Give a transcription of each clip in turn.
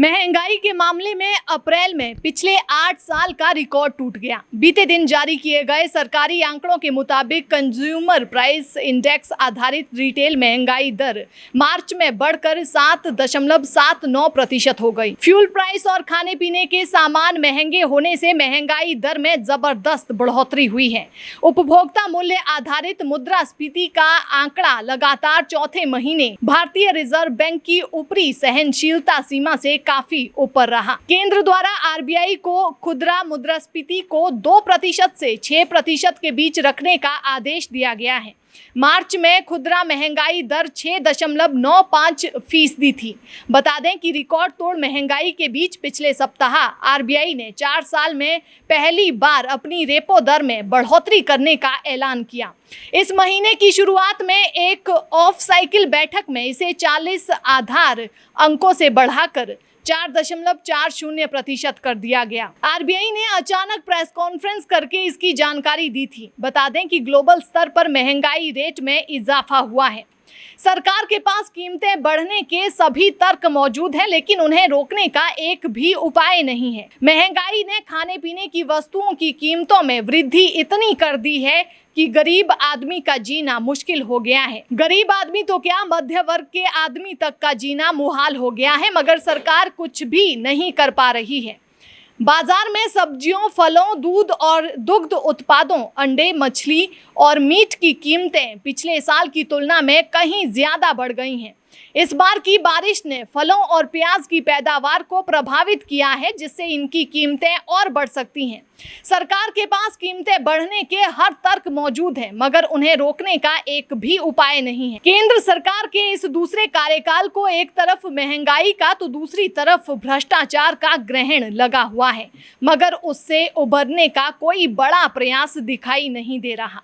महंगाई के मामले में अप्रैल में पिछले 8 साल का रिकॉर्ड टूट गया। बीते दिन जारी किए गए सरकारी आंकड़ों के मुताबिक कंज्यूमर प्राइस इंडेक्स आधारित रिटेल महंगाई दर मार्च में बढ़कर 7.79% हो गई। फ्यूल प्राइस और खाने पीने के सामान महंगे होने से महंगाई दर में जबरदस्त बढ़ोतरी हुई है। उपभोक्ता मूल्य आधारित मुद्रास्फीति का आंकड़ा लगातार चौथे महीने भारतीय रिजर्व बैंक की ऊपरी सहनशीलता सीमा से काफी ऊपर रहा। केंद्र द्वारा आरबीआई को खुदरा मुद्रास्फीति को 2% से 6% के बीच रखने का आदेश दिया गया है। मार्च में खुदरा महंगाई दर 6.95% थी। बता दें कि रिकॉर्ड तोड़ महंगाई के बीच पिछले सप्ताह आरबीआई ने 4 साल में पहली बार अपनी रेपो दर में बढ़ोतरी करने का ऐलान किया। इस महीने की शुरुआत में एक ऑफ साइकिल बैठक में इसे 40 आधार अंकों से बढ़ाकर 4.40% कर दिया गया। आरबीआई ने अचानक प्रेस कॉन्फ्रेंस करके इसकी जानकारी दी थी। बता दें कि ग्लोबल स्तर पर महंगाई रेट में इजाफा हुआ है। सरकार के पास कीमतें बढ़ने के सभी तर्क मौजूद हैं, लेकिन उन्हें रोकने का एक भी उपाय नहीं है। महंगाई ने खाने पीने की वस्तुओं की कीमतों में वृद्धि इतनी कर दी है कि गरीब आदमी का जीना मुश्किल हो गया है। गरीब आदमी तो क्या, मध्य वर्ग के आदमी तक का जीना मुहाल हो गया है, मगर सरकार कुछ भी नहीं कर पा रही है। बाजार में सब्जियों, फलों, दूध और दुग्ध उत्पादों, अंडे, मछली और मीट की कीमतें पिछले साल की तुलना में कहीं ज्यादा बढ़ गई हैं। इस बार की बारिश ने फलों और प्याज की पैदावार को प्रभावित किया है, जिससे इनकी कीमतें और बढ़ सकती हैं। सरकार के पास कीमतें बढ़ने के हर तर्क मौजूद हैं, मगर उन्हें रोकने का एक भी उपाय नहीं है। केंद्र सरकार के इस दूसरे कार्यकाल को एक तरफ महंगाई का तो दूसरी तरफ भ्रष्टाचार का ग्रहण लगा हुआ है, मगर उससे उभरने का कोई बड़ा प्रयास दिखाई नहीं दे रहा।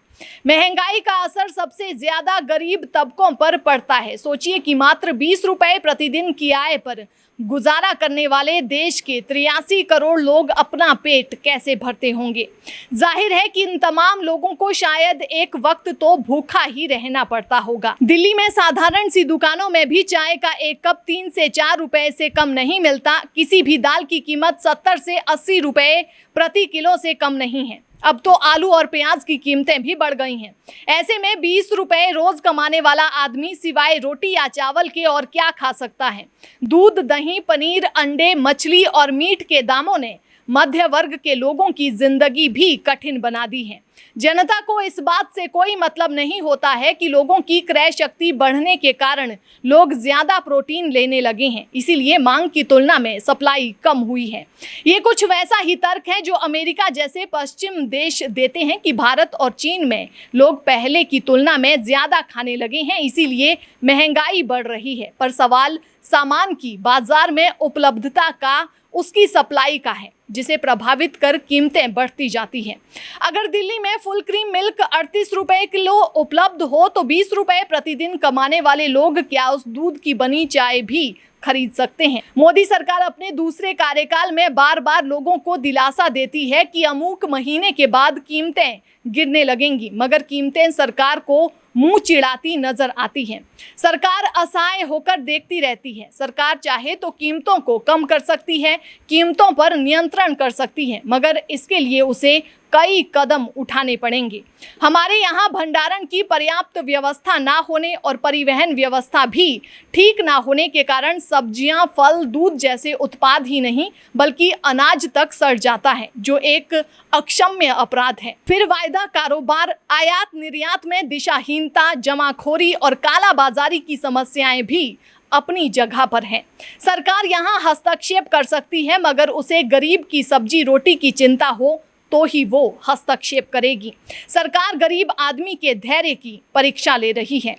महंगाई का असर सबसे ज्यादा गरीब तबकों पर पड़ता है। सोचिए कि मात्र 20 रुपए प्रतिदिन की आय पर गुजारा करने वाले देश के 83 करोड़ लोग अपना पेट कैसे भरते होंगे। जाहिर है कि इन तमाम लोगों को शायद एक वक्त तो भूखा ही रहना पड़ता होगा। दिल्ली में साधारण सी दुकानों में भी चाय का एक कप 3 से 4 रुपए से कम नहीं मिलता। किसी भी दाल की कीमत 70 से 80 रुपए प्रति किलो से कम नहीं है। अब तो आलू और प्याज की कीमतें भी बढ़ गई हैं। ऐसे में 20 रुपए रोज कमाने वाला आदमी सिवाय रोटी या चावल के और क्या खा सकता है। दूध, दही, पनीर, अंडे, मछली और मीट के दामों ने मध्य वर्ग के लोगों की जिंदगी भी कठिन बना दी है। जनता को इस बात से कोई मतलब नहीं होता है कि लोगों की क्रय शक्ति बढ़ने के कारण लोग ज्यादा प्रोटीन लेने लगे हैं, इसीलिए मांग की तुलना में सप्लाई कम हुई है। ये कुछ वैसा ही तर्क है जो अमेरिका जैसे पश्चिम देश देते हैं कि भारत और चीन में लोग पहले की तुलना में ज्यादा खाने लगे हैं, इसीलिए महंगाई बढ़ रही है। पर सवाल सामान की बाजार में उपलब्धता का, उसकी सप्लाई का है, जिसे प्रभावित कर कीमतें बढ़ती जाती हैं। अगर दिल्ली में फुल क्रीम मिल्क 38 रुपए किलो उपलब्ध हो तो 20 रुपए प्रतिदिन कमाने वाले लोग क्या उस दूध की बनी चाय भी खरीद सकते हैं? मोदी सरकार अपने दूसरे कार्यकाल में बार बार लोगों को दिलासा देती है कि अमुक महीने के बाद कीमतें गिरने लगेंगी, मगर कीमतें सरकार को मुंह चिढ़ाती नजर आती हैं। सरकार असहाय होकर देखती रहती है। सरकार चाहे तो कीमतों को कम कर सकती है, कीमतों पर नियंत्रण कर सकती है, मगर इसके लिए उसे कई कदम उठाने पड़ेंगे। हमारे यहाँ भंडारण की पर्याप्त व्यवस्था ना होने और परिवहन व्यवस्था भी ठीक ना होने के कारण सब्जियां, फल, दूध जैसे उत्पाद ही नहीं बल्कि अनाज तक सड़ जाता है, जो एक अक्षम्य अपराध है। फिर वायदा कारोबार, आयात निर्यात में दिशाहीनता, जमाखोरी और काला बाजारी की समस्याएं भी अपनी जगह पर है। सरकार यहाँ हस्तक्षेप कर सकती है, मगर उसे गरीब की सब्जी रोटी की चिंता हो तो ही वो हस्तक्षेप करेगी। सरकार गरीब आदमी के धैर्य की परीक्षा ले रही है।